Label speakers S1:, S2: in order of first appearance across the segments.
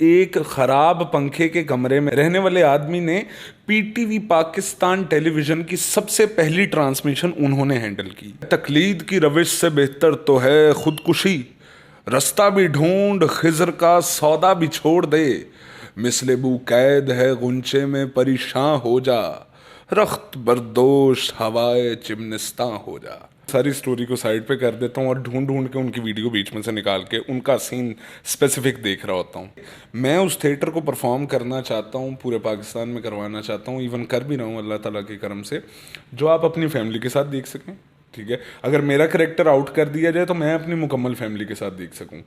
S1: ایک خراب پنکھے کے کمرے میں رہنے والے آدمی نے پی ٹی وی پاکستان ٹیلی ویژن کی سب سے پہلی ٹرانسمیشن انہوں نے ہینڈل کی۔ تقلید کی روش سے بہتر تو ہے خودکشی، رستہ بھی ڈھونڈ خضر کا سودا بھی چھوڑ دے، مثل بو قید ہے غنچے میں پریشاں ہو جا، رخت بردوش ہوائے چمنستاں ہو جا۔ ساری سٹوری کو سائڈ پہ کر دیتا ہوں اور ڈھونڈ کے ان کی ویڈیو بیچ میں سے نکال کے ان کا سین اسپیسیفک دیکھ رہا ہوتا ہوں۔ میں اس تھیٹر کو پرفارم کرنا چاہتا ہوں، پورے پاکستان میں کروانا چاہتا ہوں، ایون کر بھی رہا ہوں اللہ تعالیٰ کے کرم سے، جو آپ اپنی فیملی کے ساتھ دیکھ سکیں۔ ٹھیک ہے، اگر میرا کریکٹر آؤٹ کر دیا جائے تو میں اپنی مکمل فیملی کے ساتھ دیکھ سکوں۔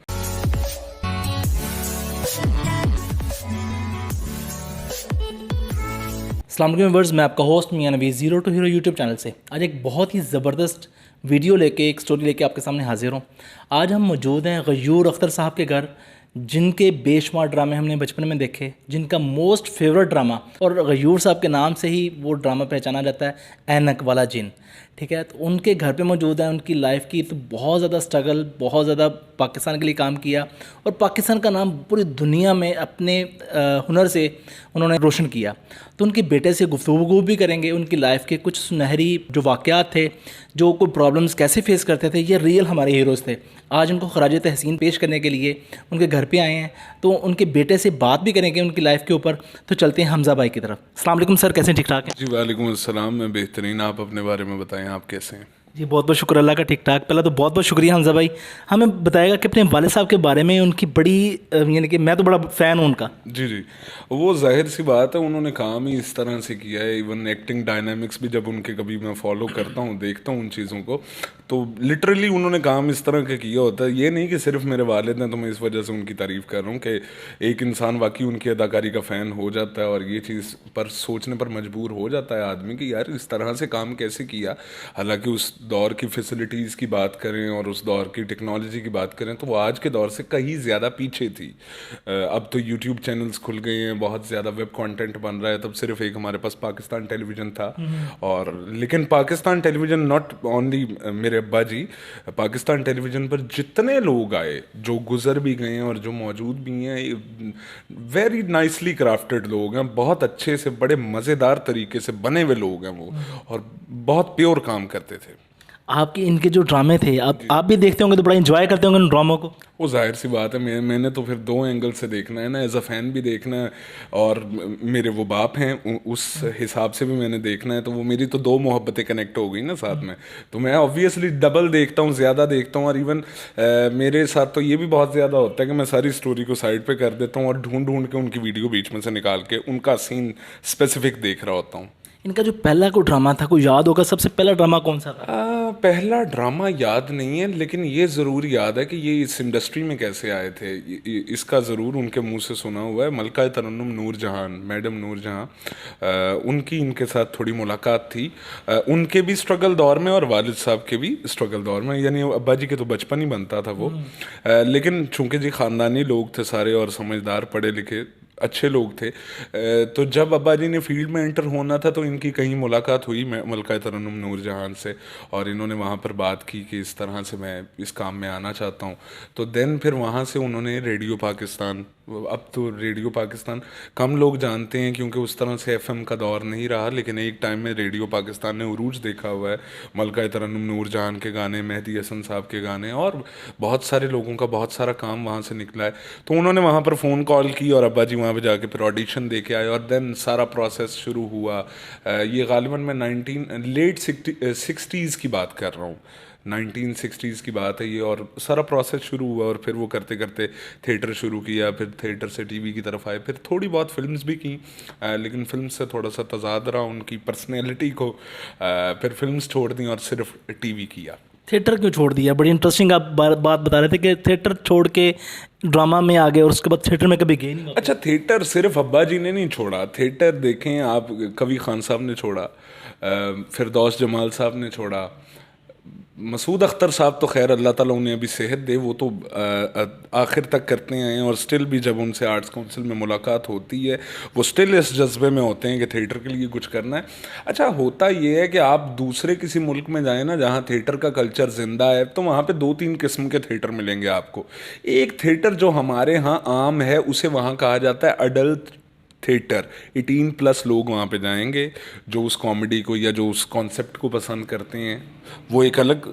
S2: السلام علیکم ویورز، میں آپ کا host Mian Nabi zero to hero YouTube channel سے آج ایک بہت ہی زبردست ویڈیو لے کے، ایک سٹوری لے کے آپ کے سامنے حاضر ہوں۔ آج ہم موجود ہیں غیور اختر صاحب کے گھر، جن کے بے شمار ڈرامے ہم نے بچپن میں دیکھے، جن کا موسٹ فیورٹ ڈرامہ، اور غیور صاحب کے نام سے ہی وہ ڈرامہ پہچانا جاتا ہے، اینک والا جن۔ ٹھیک ہے، تو ان کے گھر پہ موجود ہیں، ان کی لائف کی تو بہت زیادہ سٹرگل، بہت زیادہ پاکستان کے لیے کام کیا، اور پاکستان کا نام پوری دنیا میں اپنے ہنر سے انہوں نے روشن کیا۔ تو ان کے بیٹے سے گفتگو بھی کریں گے، ان کی لائف کے کچھ سنہری جو واقعات تھے، جو کوئی پرابلمس کیسے فیس کرتے تھے، یہ ریئل ہمارے ہیروز تھے۔ آج ان کو خراج تحسین پیش کرنے کے لیے ان کے گھر پہ آئے ہیں، تو ان کے بیٹے سے بات بھی کریں گے ان کی لائف کے اوپر۔ تو چلتے ہیں حمزہ بھائی کی طرف۔ السلام علیکم سر، کیسے ہیں؟ ٹھیک ٹھاک ہیں
S1: جی وعلیکم السلام، میں بہترین۔ آپ اپنے بارے میں بتائیں، آپ کیسے ہیں؟
S2: جی بہت بہت شکر اللہ کا، ٹھیک ٹھاک۔ پہلا تو بہت بہت شکریہ حمزہ بھائی، ہمیں بتائے گا کہ اپنے والد صاحب کے بارے میں، ان کی بڑی یعنی کہ میں تو بڑا فین ہوں ان کا۔
S1: جی وہ ظاہر سی بات ہے، انہوں نے کام ہی اس طرح سے کیا ہے۔ ایون ایکٹنگ ڈائنامکس بھی جب ان کے کبھی میں فالو کرتا ہوں، دیکھتا ہوں ان چیزوں کو، تو لٹرلی انہوں نے کام اس طرح کا کیا ہوتا ہے۔ یہ نہیں کہ صرف میرے والد ہیں تو میں اس وجہ سے ان کی تعریف کر رہا ہوں، کہ ایک انسان واقعی ان کی اداکاری کا فین ہو جاتا ہے اور یہ چیز پر سوچنے پر مجبور ہو جاتا ہے آدمی کہ یار اس طرح سے کام کیسے کیا۔ حالانکہ اس دور کی فیسلٹیز کی بات کریں اور اس دور کی ٹیکنالوجی کی بات کریں تو وہ آج کے دور سے کہیں زیادہ پیچھے تھی۔ اب تو یوٹیوب چینلز کھل گئے ہیں، بہت زیادہ ویب کانٹینٹ بن رہا ہے۔ تب صرف ایک ہمارے پاس پاکستان ٹیلی ویژن تھا، اور لیکن پاکستان ٹیلی ویژن ناٹ اونلی میرے ابا جی، پاکستان ٹیلی ویژن پر جتنے لوگ آئے، جو گزر بھی گئے ہیں اور جو موجود بھی ہیں، ویری نائسلی کرافٹڈ لوگ ہیں، بہت اچھے سے، بڑے مزیدار طریقے سے بنے ہوئے لوگ ہیں وہ، اور بہت پیور کام کرتے تھے۔
S2: آپ کے ان کے جو ڈرامے تھے، آپ بھی دیکھتے ہوں گے تو بڑا انجوائے کرتے ہوں گے ان ڈراموں کو۔
S1: وہ ظاہر سی بات ہے، میں نے تو پھر دو اینگل سے دیکھنا ہے نا، ایز اے فین بھی دیکھنا ہے، اور میرے وہ باپ ہیں اس حساب سے بھی میں نے دیکھنا ہے، تو وہ میری تو دو محبتیں کنیکٹ ہو گئی نا ساتھ میں، تو میں آبویسلی ڈبل دیکھتا ہوں، زیادہ دیکھتا ہوں۔ اور ایون میرے ساتھ تو یہ بھی بہت زیادہ ہوتا ہے کہ میں ساری سٹوری کو سائڈ پہ کر دیتا ہوں اور ڈھونڈ کے ان کی ویڈیو بیچ میں سے نکال کے ان کا سین اسپیسیفک دیکھ رہا ہوتا ہوں۔
S2: ان کا جو پہلا کوئی ڈرامہ تھا، کوئی یاد ہوگا؟ سب سے پہلا ڈرامہ کون سا تھا؟
S1: پہلا ڈرامہ یاد نہیں ہے، لیکن یہ ضرور یاد ہے کہ یہ اس انڈسٹری میں کیسے آئے تھے۔ اس کا ضرور ان کے منہ سے سنا ہوا ہے۔ ملکہ ترنم نور جہاں، میڈم نور جہاں، ان کی ان کے ساتھ تھوڑی ملاقات تھی، ان کے بھی اسٹرگل دور میں اور والد صاحب کے بھی اسٹرگل دور میں، یعنی ابا جی کے تو بچپن ہی بنتا تھا وہ، لیکن چونکہ جی خاندانی لوگ تھے سارے اور سمجھدار، پڑھے لکھے اچھے لوگ تھے، تو جب ابا جی نے فیلڈ میں انٹر ہونا تھا تو ان کی کہیں ملاقات ہوئی ملکہ ترنم نور جہان سے، اور انہوں نے وہاں پر بات کی کہ اس طرح سے میں اس کام میں آنا چاہتا ہوں۔ تو دین پھر وہاں سے انہوں نے ریڈیو پاکستان، اب تو ریڈیو پاکستان کم لوگ جانتے ہیں کیونکہ اس طرح سے ایف ایم کا دور نہیں رہا، لیکن ایک ٹائم میں ریڈیو پاکستان نے عروج دیکھا ہوا ہے۔ ملکہ ترنم نور جہان کے گانے، مہدی حسن صاحب کے گانے، اور بہت سارے لوگوں کا بہت سارا کام وہاں سے نکلا ہے۔ تو انہوں نے وہاں پر فون کال کی اور ابا جی وہاں پہ جا کے پھر آڈیشن دے کے آئے، اور دین سارا پروسیس شروع ہوا۔ یہ غالباً میں لیٹ 60s کی بات کر رہا ہوں، 1960s کی بات ہے یہ، اور سارا پروسیس شروع ہوا، اور پھر وہ کرتے کرتے تھیٹر شروع کیا، پھر تھیٹر سے ٹی وی کی طرف آئے، پھر تھوڑی بہت فلمز بھی کی، لیکن فلم سے تھوڑا سا تضاد رہا ان کی پرسنالٹی کو، پھر فلمز چھوڑ دیں اور صرف ٹی وی کیا۔
S2: تھیٹر کیوں چھوڑ دیا؟ بڑی انٹرسٹنگ آپ بات بتا رہے تھے کہ تھیٹر چھوڑ کے ڈرامہ میں آ گئے، اور اس کے بعد تھیٹر میں کبھی گئے نہیں۔
S1: اچھا، تھیٹر صرف ابا جی نے نہیں چھوڑا، تھیٹر دیکھیں آپ، کبھی خان صاحب نے چھوڑا، فردوس جمال صاحب نے چھوڑا، مسعود اختر صاحب تو خیر اللہ تعالیٰ انہیں ابھی صحت دے, وہ تو آخر تک کرتے آئے ہیں, اور سٹل بھی جب ان سے آرٹس کونسل میں ملاقات ہوتی ہے وہ سٹل اس جذبے میں ہوتے ہیں کہ تھیٹر کے لیے کچھ کرنا ہے. اچھا ہوتا یہ ہے کہ آپ دوسرے کسی ملک میں جائیں نا جہاں تھیٹر کا کلچر زندہ ہے, تو وہاں پہ 2-3 قسم کے تھیٹر ملیں گے آپ کو. ایک تھیٹر جو ہمارے ہاں عام ہے اسے وہاں کہا جاتا ہے اڈلٹ تھیٹر, 18+ لوگ وہاں پہ جائیں گے جو اس کامیڈی کو یا جو اس کانسیپٹ کو پسند کرتے ہیں, وہ ایک الگ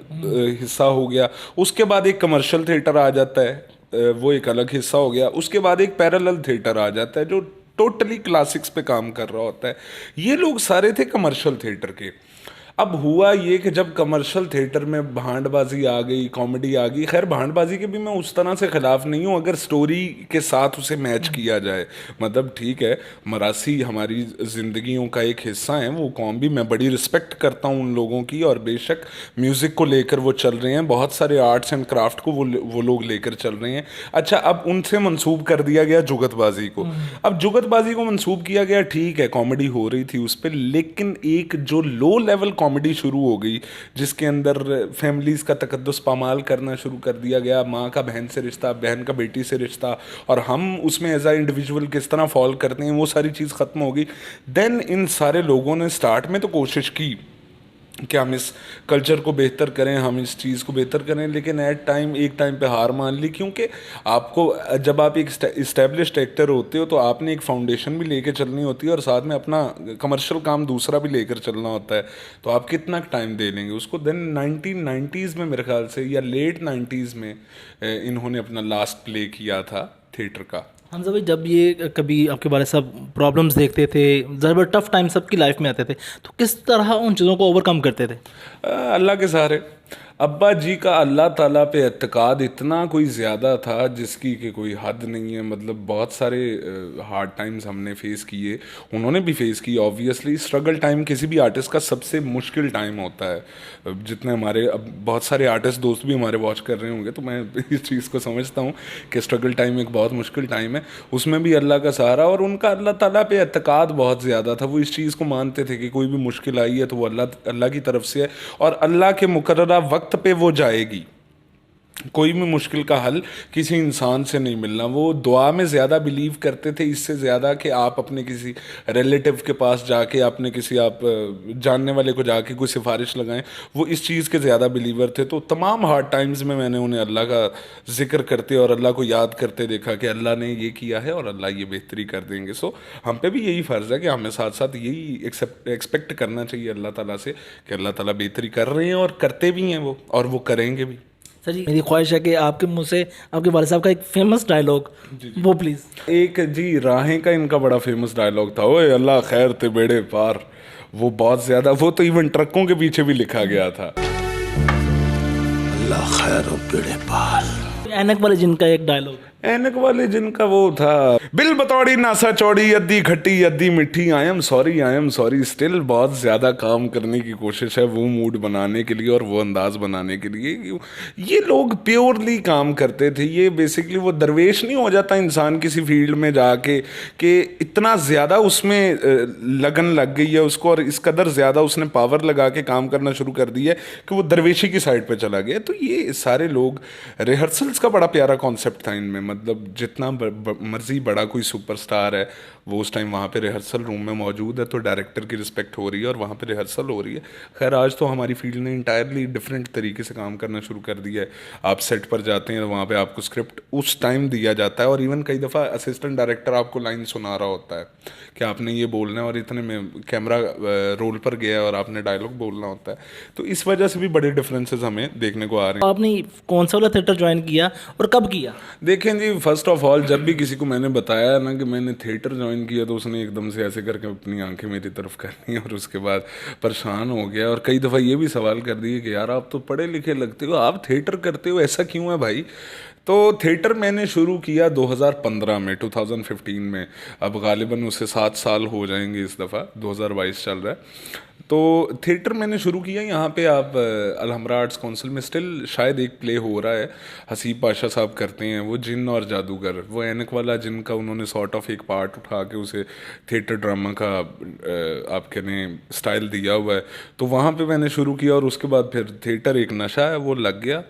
S1: حصہ ہو گیا. اس کے بعد ایک کمرشل تھیٹر آ جاتا ہے, وہ ایک الگ حصہ ہو گیا. اس کے بعد ایک پیرالل تھیٹر آ جاتا ہے جو ٹوٹلی کلاسکس پہ کام کر رہا ہوتا ہے. یہ لوگ سارے تھے کمرشل تھیٹر کے. اب ہوا یہ کہ جب کمرشل تھیٹر میں بھانڈ بازی آ گئی, کامیڈی آ گئی, خیر بھانڈ بازی کے بھی میں اس طرح سے خلاف نہیں ہوں اگر سٹوری کے ساتھ اسے میچ کیا جائے. مطلب ٹھیک ہے, مراسی ہماری زندگیوں کا ایک حصہ ہیں, وہ قوم بھی, میں بڑی رسپیکٹ کرتا ہوں ان لوگوں کی, اور بے شک میوزک کو لے کر وہ چل رہے ہیں, بہت سارے آرٹس اینڈ کرافٹ کو وہ لوگ لے کر چل رہے ہیں. اچھا اب ان سے منسوب کر دیا گیا جگت بازی کو. اب جگت بازی کو منسوب کیا گیا, ٹھیک ہے کامیڈی ہو رہی تھی اس پہ, لیکن ایک جو لو لیول کامیڈی شروع ہو گئی جس کے اندر فیملیز کا تقدس پامال کرنا شروع کر دیا گیا, ماں کا بہن سے رشتہ, بہن کا بیٹی سے رشتہ, اور ہم اس میں ایز اے انڈیویجول کس طرح فال کرتے ہیں, وہ ساری چیز ختم ہو گئی. دین ان سارے لوگوں نے سٹارٹ میں تو کوشش کی کہ ہم اس کلچر کو بہتر کریں, ہم اس چیز کو بہتر کریں, لیکن ایک ٹائم پہ ہار مان لی, کیونکہ آپ کو جب آپ ایک اسٹیبلشڈ ایکٹر ہوتے ہو تو آپ نے ایک فاؤنڈیشن بھی لے کے چلنی ہوتی ہے, اور ساتھ میں اپنا کمرشل کام دوسرا بھی لے کر چلنا ہوتا ہے, تو آپ کتنا ٹائم دے لیں گے اس کو. دین 1990s میں میرے خیال سے یا لیٹ 90s میں انہوں نے اپنا لاسٹ پلے کیا تھا تھیٹر کا.
S2: حمزہ بھائی جب یہ کبھی آپ کے بارے سب پرابلمس دیکھتے تھے, ضرور ٹف ٹائم سب کی لائف میں آتے تھے, تو کس طرح ان چیزوں کو اوور کم کرتے تھے؟
S1: اللہ کے سہارے. ابا جی کا اللہ تعالیٰ پہ اعتقاد اتنا کوئی زیادہ تھا جس کی کہ کوئی حد نہیں ہے. مطلب بہت سارے ہارڈ ٹائمز ہم نے فیس کیے, انہوں نے بھی فیس کی. آبویسلی اسٹرگل ٹائم کسی بھی آرٹسٹ کا سب سے مشکل ٹائم ہوتا ہے. جتنے ہمارے اب بہت سارے آرٹسٹ دوست بھی ہمارے واچ کر رہے ہوں گے تو میں اس چیز کو سمجھتا ہوں کہ اسٹرگل ٹائم ایک بہت مشکل ٹائم ہے. اس میں بھی اللہ کا سہارا, اور ان کا اللہ تعالیٰ پہ اعتقاد بہت زیادہ تھا. وہ اس چیز کو مانتے تھے کہ کوئی بھی مشکل آئی ہے تو وہ اللہ کی طرف سے ہے, اور اللہ کے مقررہ وقت پہ وہ جائے گی. کوئی بھی مشکل کا حل کسی انسان سے نہیں ملنا. وہ دعا میں زیادہ بلیو کرتے تھے اس سے زیادہ کہ آپ اپنے کسی ریلیٹیو کے پاس جا کے, اپنے کسی آپ جاننے والے کو جا کے کوئی سفارش لگائیں. وہ اس چیز کے زیادہ بلیور تھے. تو تمام ہارڈ ٹائمز میں نے انہیں اللہ کا ذکر کرتے اور اللہ کو یاد کرتے دیکھا کہ اللہ نے یہ کیا ہے اور اللہ یہ بہتری کر دیں گے. سو ہم پہ بھی یہی فرض ہے کہ ہمیں ساتھ ساتھ یہی ایکسپیکٹ کرنا چاہیے اللہ تعالیٰ سے کہ اللہ تعالیٰ بہتری کر رہے ہیں اور کرتے بھی ہیں وہ, اور وہ کریں گے بھی.
S2: سر جی میری خواہش ہے کہ آپ کے منہ سے آپ کے والد صاحب کا ایک فیمس ڈائلاگ وہ پلیز.
S1: ایک جی راہیں کا ان کا بڑا فیمس ڈائلاگ تھا, اوے اللہ خیر تے بیڑے پار. وہ بہت زیادہ, وہ تو ایون ٹرکوں کے پیچھے بھی لکھا گیا تھا. اللہ خیر و بیڑے پار.
S2: اینک والے جن کا ایک ڈائلاگ,
S1: اینک والے جن کا وہ تھا, بل بتوڑی ناسا چوڑی ادھی کھٹی ادھی مٹھی, آئی ایم سوری. اسٹل بہت زیادہ کام کرنے کی کوشش ہے وہ موڈ بنانے کے لیے اور وہ انداز بنانے کے لیے. یہ لوگ پیورلی کام کرتے تھے. یہ بیسکلی وہ درویش نہیں ہو جاتا انسان کسی فیلڈ میں جا کے کہ اتنا زیادہ اس میں لگن لگ گئی ہے اس کو, اور اس قدر زیادہ اس نے پاور لگا کے کام کرنا شروع کر دیا ہے کہ وہ درویشی کی سائڈ پہ چلا گیا. تو یہ سارے لوگ, ریہرسلس کا بڑا پیارا کانسیپٹ تھا ان میں. مطلب جتنا مرضی بڑا کوئی سپر سٹار ہے وہ اس ٹائم وہاں پہ ریہرسل روم میں موجود ہے تو ڈائریکٹر کی رسپیکٹ ہو رہی ہے اور وہاں پہ ریہرسل ہو رہی ہے. خیر آج تو ہماری فیلڈ نے انٹائرلی ڈفرینٹ طریقے سے کام کرنا شروع کر دیا ہے. آپ سیٹ پر جاتے ہیں وہاں پہ آپ کو اسکرپٹ اس ٹائم دیا جاتا ہے, اور ایون کئی دفعہ اسسٹنٹ ڈائریکٹر آپ کو لائن سنا رہا ہوتا ہے کہ آپ نے یہ بولنا ہے, اور اتنے میں کیمرہ رول پر گیا اور آپ نے ڈائلاگ بولنا ہوتا ہے. تو اس وجہ سے بھی بڑے ڈفرینسز ہمیں دیکھنے کو آ رہے ہیں.
S2: آپ نے کون سا والا تھیٹر جوائن کیا اور کب کیا؟
S1: دیکھیں جی, فرسٹ آف آل جب بھی کسی کو میں نے بتایا نا کہ میں نے تھیٹر جوائن کیا تو اس نے ایک دم سے ایسے کر کے اپنی آنکھیں میری طرف کرنی اور اس کے بعد پریشان ہو گیا, اور کئی دفعہ یہ بھی سوال کر دیے کہ یار آپ تو پڑھے لکھے لگتے ہو, آپ تھیٹر کرتے ہو, ایسا کیوں ہے بھائی؟ تو تھیٹر میں نے شروع کیا 2015 میں, 2015 میں. اب غالباً اسے 7 سال ہو جائیں گے اس دفعہ, 2022 چل رہا ہے. تو تھیٹر میں نے شروع کیا یہاں پہ. آپ الحمرا آرٹس کونسل میں اسٹل شاید ایک پلے ہو رہا ہے, حسیب پاشا صاحب کرتے ہیں, وہ جن اور جادوگر, وہ اینک والا جن کا انہوں نے سارٹ آف ایک پارٹ اٹھا کے اسے تھیٹر ڈرامہ کا آپ کہنے اسٹائل دیا ہوا ہے. تو وہاں پہ میں نے شروع کیا, اور اس کے بعد پھر تھیٹر ایک نشہ ہے وہ لگ گیا.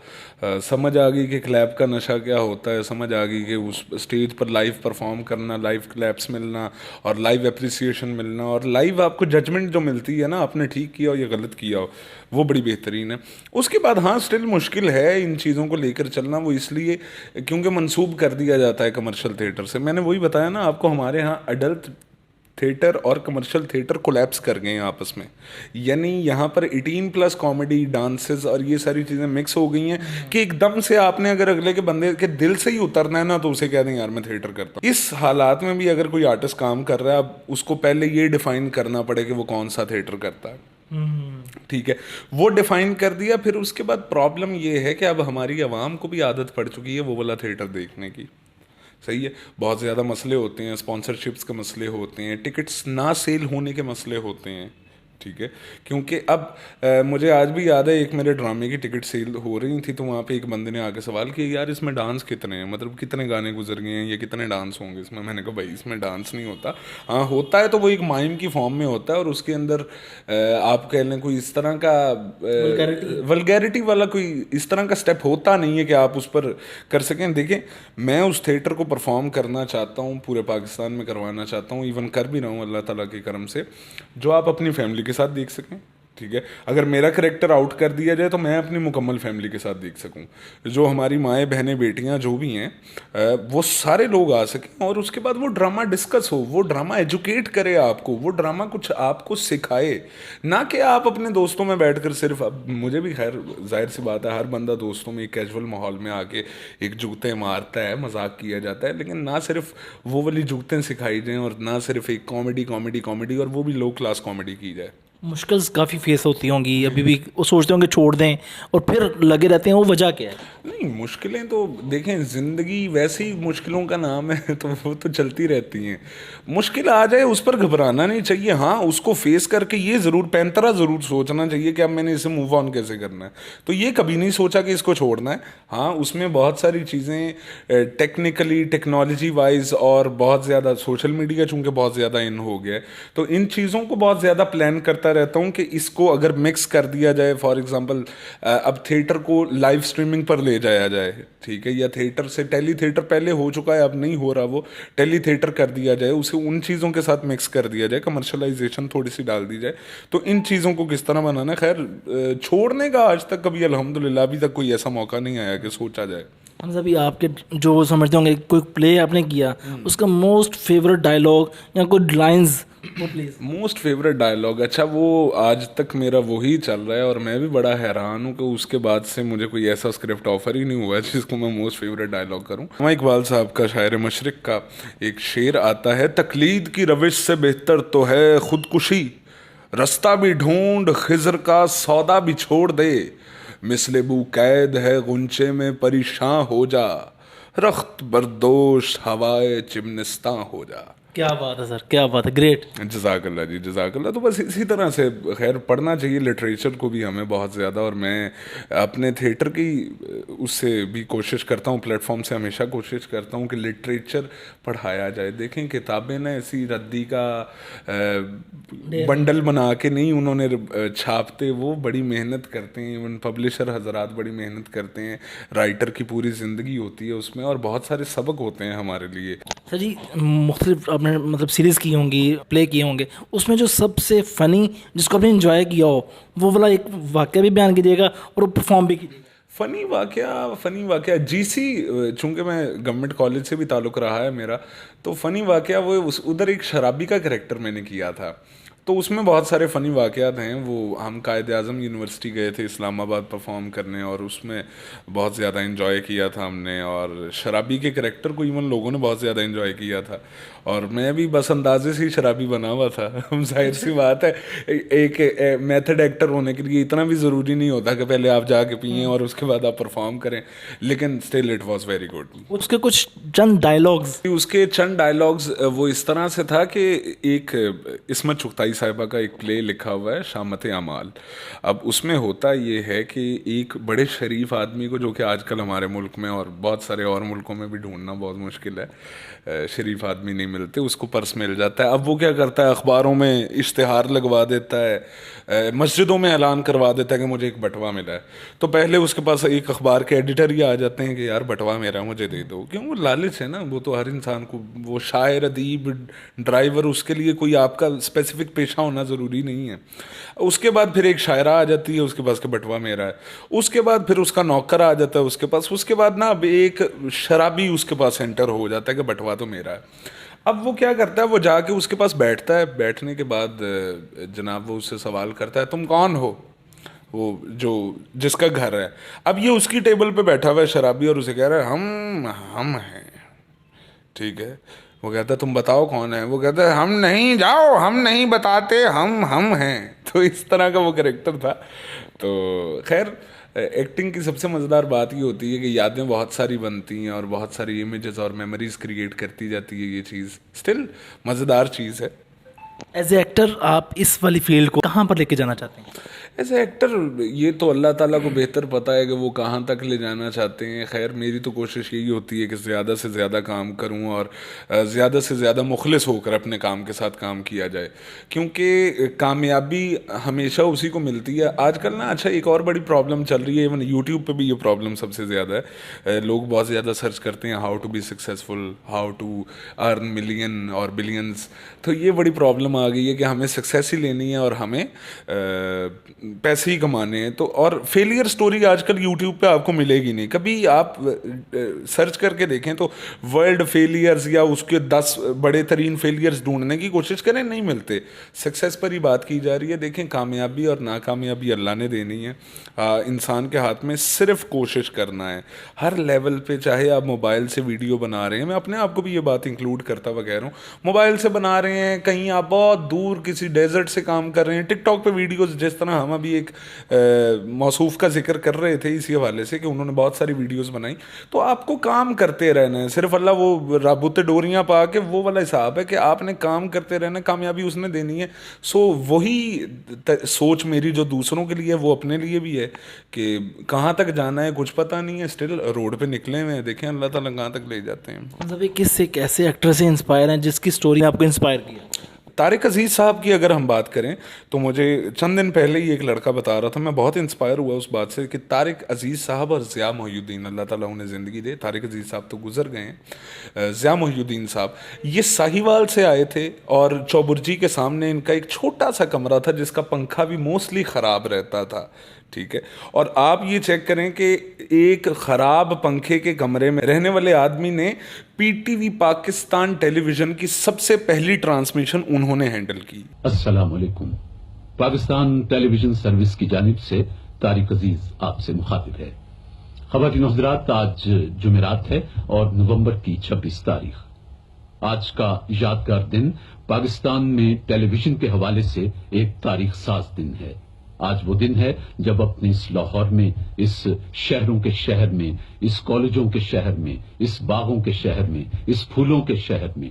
S1: سمجھ آ گئی کہ کلیپ کا نشہ کیا ہوتا ہے, سمجھ آ گئی کہ اس اسٹیج پر لائیو پرفارم کرنا, لائیو کلیپس ملنا اور لائیو اپریسیشن ملنا, اور لائیو آپ کو ججمنٹ جو ملتی ہے نا, آپ نے ٹھیک کیا ہو یا غلط کیا ہو, وہ بڑی بہترین ہے. اس کے بعد ہاں اسٹل مشکل ہے ان چیزوں کو لے کر چلنا, وہ اس لیے کیونکہ منسوب کر دیا جاتا ہے کمرشل تھیٹر سے. میں نے وہی بتایا نا آپ کو, ہمارے ہاں ایڈلٹ تھیٹر اور کمرشل تھیٹر کولیپس کر گئے ہیں آپس میں. یعنی یہاں پر 18+ کامیڈی, ڈانسز اور یہ ساری چیزیں مکس ہو گئی ہیں کہ ایک دم سے آپ نے اگر اگلے کے بندے کے دل سے ہی اترنا ہے نا, تو اسے کہہ دیں یار میں تھیٹر کرتا ہوں. اس حالات میں بھی اگر کوئی آرٹسٹ کام کر رہا ہے, اب اس کو پہلے یہ ڈیفائن کرنا پڑے کہ وہ کون سا تھیٹر کرتا ہے. ٹھیک ہے, وہ ڈیفائن کر دیا. پھر اس کے بعد پرابلم یہ ہے کہ اب ہماری عوام کو بھی عادت پڑ چکی ہے وہ والا تھیٹر دیکھنے کی. صحیح ہے, بہت زیادہ مسئلے ہوتے ہیں, اسپانسرشپس کے مسئلے ہوتے ہیں, ٹکٹس نہ سیل ہونے کے مسئلے ہوتے ہیں. ٹھیک ہے, کیونکہ اب مجھے آج بھی یاد ہے ایک میرے ڈرامے کی ٹکٹ سیل ہو رہی تھی, تو وہاں پہ ایک بندے نے آ کے سوال کیا یار اس میں ڈانس کتنے ہیں, مطلب کتنے گانے گزر گئے ہیں یا کتنے ڈانس ہوں گے اس میں. میں نے کہا بھائی اس میں ڈانس نہیں ہوتا, ہاں ہوتا ہے تو وہ ایک مائم کی فارم میں ہوتا ہے, اور اس کے اندر آپ کہہ لیں کوئی اس طرح کا ولگیرٹی والا کوئی اس طرح کا اسٹیپ ہوتا نہیں ہے کہ آپ اس پر کر سکیں. دیکھیں میں اس تھیٹر کو پرفارم کرنا چاہتا ہوں, پورے پاکستان میں کروانا چاہتا ہوں, ایون کر بھی رہا ہوں اللہ تعالیٰ کے کرم سے, جو آپ اپنی فیملی کے ساتھ دیکھ سکیں. ٹھیک ہے, اگر میرا کریکٹر آؤٹ کر دیا جائے تو میں اپنی مکمل فیملی کے ساتھ دیکھ سکوں, جو ہماری مائیں بہنیں بیٹیاں جو بھی ہیں وہ سارے لوگ آ سکیں, اور اس کے بعد وہ ڈرامہ ڈسکس ہو, وہ ڈرامہ ایجوکیٹ کرے آپ کو, وہ ڈرامہ کچھ آپ کو سکھائے, نہ کہ آپ اپنے دوستوں میں بیٹھ کر صرف. اب مجھے بھی خیر ظاہر سی بات ہے ہر بندہ دوستوں میں ایک کیجول ماحول میں آ کے ایک جوتے مارتا ہے, مذاق کیا جاتا ہے, لیکن نہ صرف وہ والی جوتیں سکھائی جائیں اور نہ صرف ایک کامیڈی کامیڈی کامیڈی اور وہ بھی لو کلاس کامیڈی کی جائے.
S2: مشکل کافی فیس ہوتی ہوں گی ابھی بھی, وہ سوچتے ہوں کہ چھوڑ دیں اور پھر لگے رہتے ہیں, وہ وجہ کیا ہے؟
S1: نہیں مشکلیں تو دیکھیں زندگی ویسے ہی مشکلوں کا نام ہے, تو وہ تو چلتی رہتی ہیں. مشکل آ جائے اس پر گھبرانا نہیں چاہیے, ہاں اس کو فیس کر کے یہ ضرور پینترا ضرور سوچنا چاہیے کہ اب میں نے اسے موو آن کیسے کرنا ہے. تو یہ کبھی نہیں سوچا کہ اس کو چھوڑنا ہے. ہاں اس میں بہت ساری چیزیں ٹیکنیکلی ٹیکنالوجی وائز اور بہت زیادہ سوشل میڈیا چونکہ بہت زیادہ ان ہو گیا ہے, تو ان چیزوں کو بہت زیادہ پلان کرتا رہتا ہوں کہ اس کو اگر مکس کر دیا جائے. فار ایگزامپل اب تھیٹر کو لائیو اسٹریمنگ پر لے جایا جائے, ٹھیک ہے, یا تھیٹر سے ٹیلی تھیٹر پہلے ہو چکا ہے اب نہیں ہو رہا, وہ ٹیلی تھیٹر کر دیا جائے, اسے ان چیزوں کے ساتھ مکس کر دیا جائے, کمرشلائزیشن تھوڑی سی ڈال دی جائے. تو ان چیزوں کو کس طرح بنانا ہے, خیر چھوڑنے کا آج تک کبھی الحمدللہ ابھی تک کوئی ایسا موقع نہیں آیا کہ سوچا جائے.
S2: حمزہ بھی آپ کے جو سمجھتے ہوں گے کوئی پلے آپ نے کیا, اس کا موسٹ فیوریٹ ڈائلاگ یا کوئی lines please.
S1: Most favourite dialogue, اچھا وہ آج تک میرا وہی چل رہا ہے, اور میں بھی بڑا حیران ہوں کہ اس کے بعد سے مجھے کوئی ایسا اسکرپٹ آفر ہی نہیں ہوا ہے جس کو میں موسٹ فیوریٹ ڈائلاگ کروں. علامہ اقبال صاحب کا شاعر مشرق کا ایک شعر آتا ہے, تقلید کی روش سے بہتر تو ہے خودکشی, رستہ بھی ڈھونڈ خضر کا سودا بھی چھوڑ دے, مثل بو قید ہے غنچے میں پریشاں ہو جا, رخت بردوش ہوائے چمنستاں ہو جا.
S2: کیا بات ہے سر, کیا بات ہے, گریٹ.
S1: جزاک اللہ جی, جزاک اللہ. تو بس اسی طرح سے خیر پڑھنا چاہیے لٹریچر کو بھی ہمیں بہت زیادہ, اور میں اپنے تھیٹر کی اس سے بھی کوشش کرتا ہوں, پلیٹ فارم سے ہمیشہ کوشش کرتا ہوں کہ لٹریچر پڑھایا جائے. دیکھیں کتابیں نا ایسی ردی کا بنڈل بنا کے نہیں انہوں نے چھاپتے, وہ بڑی محنت کرتے ہیں, ایون پبلشر حضرات بڑی محنت کرتے ہیں, رائٹر کی پوری زندگی ہوتی ہے اس میں, اور بہت سارے سبق ہوتے ہیں ہمارے لیے.
S2: سر جی مختلف آپ نے مطلب سیریز کی ہوں گی, پلے کیے ہوں گے, اس میں جو سب سے فنی جس کو آپ نے انجوائے کیا ہو وہ والا ایک واقعہ بھی بیان کیجیے گا اور وہ پرفارم بھی کیجیے گا.
S1: فنی واقعہ جی سی, چونکہ میں گورنمنٹ کالج سے بھی تعلق رہا ہے میرا, تو فنی واقعہ وہ ادھر ایک شرابی کا کریکٹر میں نے کیا تھا, تو اس میں بہت سارے فنی واقعات ہیں. وہ ہم قائد اعظم یونیورسٹی گئے تھے اسلام آباد پرفارم کرنے, اور اس میں بہت زیادہ انجوائے کیا تھا ہم نے, اور شرابی کے کریکٹر کو ایون لوگوں نے بہت زیادہ انجوائے کیا تھا, اور میں بھی بس اندازے سے ہی شرابی بنا ہوا تھا. ظاہر سی بات ہے ایک میتھڈ ایکٹر ہونے کے لیے اتنا بھی ضروری نہیں ہوتا کہ پہلے آپ جا کے پئیں اور اس کے بعد آپ پرفارم کریں, لیکن still it was very good.
S2: اس کے کچھ چند ڈائلاگز
S1: وہ اس طرح سے تھا کہ ایک عصمت چغتائی صاحبہ کا ایک پلے لکھا ہوا ہے شامت اعمال. اب اس میں ہوتا یہ ہے کہ ایک بڑے شریف آدمی کو, جو کہ آج کل ہمارے ملک میں اور بہت سارے اور ملکوں میں بھی ڈھونڈنا بہت مشکل ہے, شریف آدمی نہیں ملتے, اس کو پرس مل جاتا ہے. اب وہ کیا کرتا ہے, اخباروں میں اشتہار لگوا دیتا ہے, مسجدوں میں اعلان کروا دیتا ہے کہ مجھے ایک بٹوا ملا ہے. تو پہلے اس کے پاس ایک اخبار کے ایڈیٹر ہی آ جاتے ہیں کہ یار بٹوا میرا مجھے دے دو, کیوں, وہ لالچ ہے نا, وہ تو ہر انسان کو, وہ شاعر, ادیب, ڈرائیور, اس کے لیے کوئی آپ کا اسپیسیفک پیشہ ہونا ضروری نہیں ہے. اس کے بعد پھر ایک شاعرہ آ جاتی ہے اس کے پاس کہ بٹوا میرا ہے. اس کے بعد پھر اس کا نوکر آ جاتا ہے اس کے پاس. اس کے بعد نا اب ایک شرابی اس کے پاس انٹر ہو جاتا ہے کہ بٹوا تو میرا ہے. اب وہ کیا کرتا ہے, وہ جا کے اس کے پاس بیٹھتا ہے. بیٹھنے کے بعد جناب وہ اس سے سوال کرتا ہے تم کون ہو, وہ جو جس کا گھر ہے. اب یہ اس کی ٹیبل پہ بیٹھا ہوا ہے شرابی, اور اسے کہہ رہا ہے ہم ہیں. ٹھیک ہے, وہ کہتا ہے تم بتاؤ کون ہے. وہ کہتا ہے ہم نہیں, جاؤ, ہم نہیں بتاتے, ہم ہیں. تو اس طرح کا وہ کریکٹر تھا. تو خیر, ایکٹنگ کی سب سے مزیدار بات یہ ہوتی ہے کہ یادیں بہت ساری بنتی ہیں اور بہت ساری امیجز اور میموریز کریٹ کرتی جاتی ہے. یہ چیز اسٹل مزیدار چیز ہے.
S2: ایز اے ایکٹر آپ اس والی فیلڈ کو کہاں پر لے کے جانا چاہتے ہیں؟
S1: ایز اے ایکٹر یہ تو اللہ تعالیٰ کو بہتر پتہ ہے کہ وہ کہاں تک لے جانا چاہتے ہیں. خیر میری تو کوشش یہی ہوتی ہے کہ زیادہ سے زیادہ کام کروں اور زیادہ سے زیادہ مخلص ہو کر اپنے کام کے ساتھ کام کیا جائے, کیونکہ کامیابی ہمیشہ اسی کو ملتی ہے. آج کل نا, اچھا ایک اور بڑی پرابلم چل رہی ہے, ایون یوٹیوب پہ بھی یہ پرابلم سب سے زیادہ ہے. لوگ بہت زیادہ سرچ کرتے ہیں how to be successful, how to earn million اور بلینس. تو یہ بڑی پرابلم آ گئی ہے کہ ہمیں سکسیس ہی لینی ہے اور ہمیں پیسے ہی کمانے ہیں. تو اور فیلئر سٹوری آج کل یوٹیوب پہ آپ کو ملے گی نہیں. کبھی آپ سرچ کر کے دیکھیں تو ورلڈ فیلئرز یا اس کے 10 بڑے ترین فیلئرز ڈھونڈنے کی کوشش کریں, نہیں ملتے. سکسیس پر ہی بات کی جا رہی ہے. دیکھیں کامیابی اور ناکامیابی اللہ نے دینی ہے, انسان کے ہاتھ میں صرف کوشش کرنا ہے ہر لیول پہ. چاہے آپ موبائل سے ویڈیو بنا رہے ہیں, میں اپنے آپ کو بھی یہ بات انکلوڈ کرتا ہوا کہہ رہا ہوں, موبائل سے بنا رہے ہیں, کہیں آپ بہت دور کسی ڈیزرٹ سے کام کر رہے ہیں, ٹک ٹاک پہ ویڈیوز, جس طرح ہم ابھی ایک موصوف کا ذکر کر رہے تھے اسی حوالے سے کہ انہوں نے بہت ساری ویڈیوز بنائی. تو آپ کو کام کرتے رہنا ہے, صرف اللہ وہ رابطے ڈوریاں پا کے وہ والا حساب ہے کہ آپ نے کام کرتے رہنا ہے, کامیابی اس نے دینی ہے. سو وہی سوچ میری جو دوسروں کے لیے وہ اپنے لیے بھی ہے کہ کہاں تک جانا ہے کچھ پتہ نہیں ہے, اسٹل روڈ پہ نکلے ہوئے ہیں, دیکھیں اللہ تعالیٰ کہاں تک لے جاتے ہیں.
S2: مطلب کس ایک ایسے ایکٹر سے انسپائر ہیں جس کی سٹوری نے آپ کو انسپائر کیا؟
S1: طارق عزیز صاحب کی اگر ہم بات کریں تو مجھے چند دن پہلے ہی ایک لڑکا بتا رہا تھا, میں بہت انسپائر ہوا اس بات سے کہ طارق عزیز صاحب اور ضیاء محی الدین, اللہ تعالیٰ انہیں زندگی دے, طارق عزیز صاحب تو گزر گئے ہیں, ضیاء محی الدین صاحب یہ ساہیوال سے آئے تھے اور چوبرجی کے سامنے ان کا ایک چھوٹا سا کمرہ تھا جس کا پنکھا بھی موسٹلی خراب رہتا تھا. ٹھیک ہے, اور آپ یہ چیک کریں کہ ایک خراب پنکھے کے کمرے میں رہنے والے آدمی نے پی ٹی وی پاکستان ٹیلی ویژن کی سب سے پہلی ٹرانسمیشن انہوں نے ہینڈل کی.
S3: السلام علیکم. پاکستان ٹیلی ویژن سروس کی جانب سے طارق عزیز آپ سے مخاطب ہے. خواتین و حضرات, آج جمعرات ہے اور نومبر کی 26 تاریخ. آج کا یادگار دن پاکستان میں ٹیلی ویژن کے حوالے سے ایک تاریخ ساز دن ہے. آج وہ دن ہے جب اپنے اس لاہور میں, اس شہروں کے شہر میں, اس کالجوں کے شہر میں, اس باغوں کے شہر میں, اس پھولوں کے شہر میں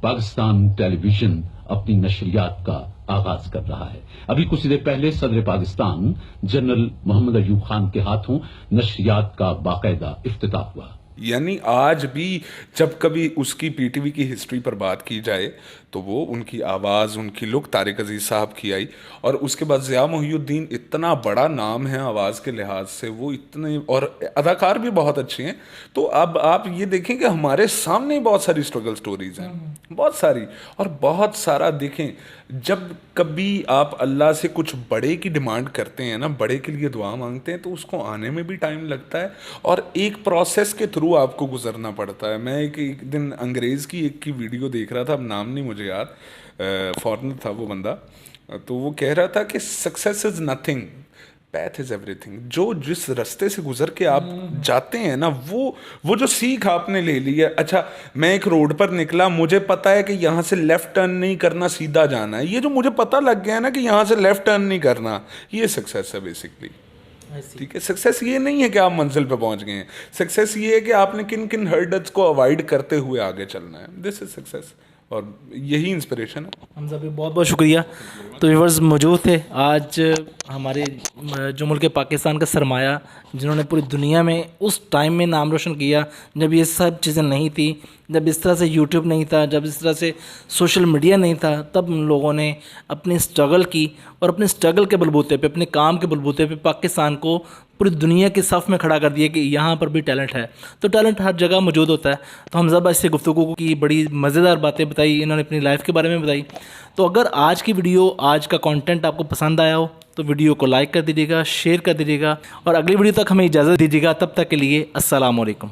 S3: پاکستان ٹیلی ویژن اپنی نشریات کا آغاز کر رہا ہے. ابھی کچھ دیر پہلے صدر پاکستان جنرل محمد ایوب خان کے ہاتھوں نشریات کا باقاعدہ افتتاح ہوا.
S1: یعنی آج بھی جب کبھی اس کی پی ٹی وی کی ہسٹری پر بات کی جائے تو وہ ان کی آواز, ان کی لک طارق عزیز صاحب کی آئی. اور اس کے بعد ضیاء محی الدین اتنا بڑا نام ہے آواز کے لحاظ سے, وہ اتنے, اور اداکار بھی بہت اچھے ہیں. تو اب آپ یہ دیکھیں کہ ہمارے سامنے بہت ساری اسٹرگل سٹوریز ہیں, بہت ساری, اور بہت سارا. دیکھیں جب کبھی آپ اللہ سے کچھ بڑے کی ڈیمانڈ کرتے ہیں نا, بڑے کے لیے دعا مانگتے ہیں, تو اس کو آنے میں بھی ٹائم لگتا ہے اور ایک پروسیس کے تھرو آپ کو گزرنا پڑتا ہے. میں ایک دن انگریز کی ایک کی ویڈیو دیکھ رہا تھا, اب نام نہیں مجھے یاد, فارنر تھا وہ بندہ, تو وہ کہہ رہا تھا کہ success is nothing, path is every thing. جو جس رستے سے گزر کے آپ جاتے ہیں نا, وہ جو سیکھ آپ نے لے لی ہے. اچھا میں ایک روڈ پر نکلا, مجھے پتا ہے کہ یہاں سے لیفٹ ٹرن نہیں کرنا, سیدھا جانا ہے. یہ جو مجھے پتا لگ گیا ہے نا کہ یہاں سے لیفٹ ٹرن نہیں کرنا, یہ سکسیس ہے بیسکلی. ٹھیک ہے, سکسیس یہ نہیں ہے کہ آپ منزل پہ پہنچ گئے ہیں, سکسیس یہ ہے کہ آپ نے کن کن ہرڈلز کو اوائڈ کرتے ہوئے آگے چلنا ہے. دس از سکسیس. اور یہی انسپریشن ہے.
S2: حمزہ بھائی بہت بہت شکریہ. تو ویورز موجود تھے آج ہمارے جو ملک پاکستان کا سرمایہ، جنہوں نے پوری دنیا میں اس ٹائم میں نام روشن کیا جب یہ سب چیزیں نہیں تھیں، جب اس طرح سے یوٹیوب نہیں تھا، جب اس طرح سے سوشل میڈیا نہیں تھا، تب ان لوگوں نے اپنی اسٹرگل کی اور اپنے اسٹرگل کے بلبوتے پہ، اپنے کام کے بلبوتے پہ پاکستان کو پوری دنیا کے صف میں کھڑا کر دیا کہ یہاں پر بھی ٹیلنٹ ہے. تو ٹیلنٹ ہر جگہ موجود ہوتا ہے. تو حمزہ بھائی سے گفتگو کی بڑی مزیدار باتیں بتائی، انہوں نے اپنی لائف کے بارے میں بتائی. تو اگر آج کی ویڈیو، آج کا کنٹینٹ آپ کو پسند آیا ہو تو ویڈیو کو لائک کر دیجیے گا، شیئر کر دیجیے گا، اور اگلی ویڈیو تک ہمیں اجازت دیجیے گا. تب تک کے لیے السلام علیکم.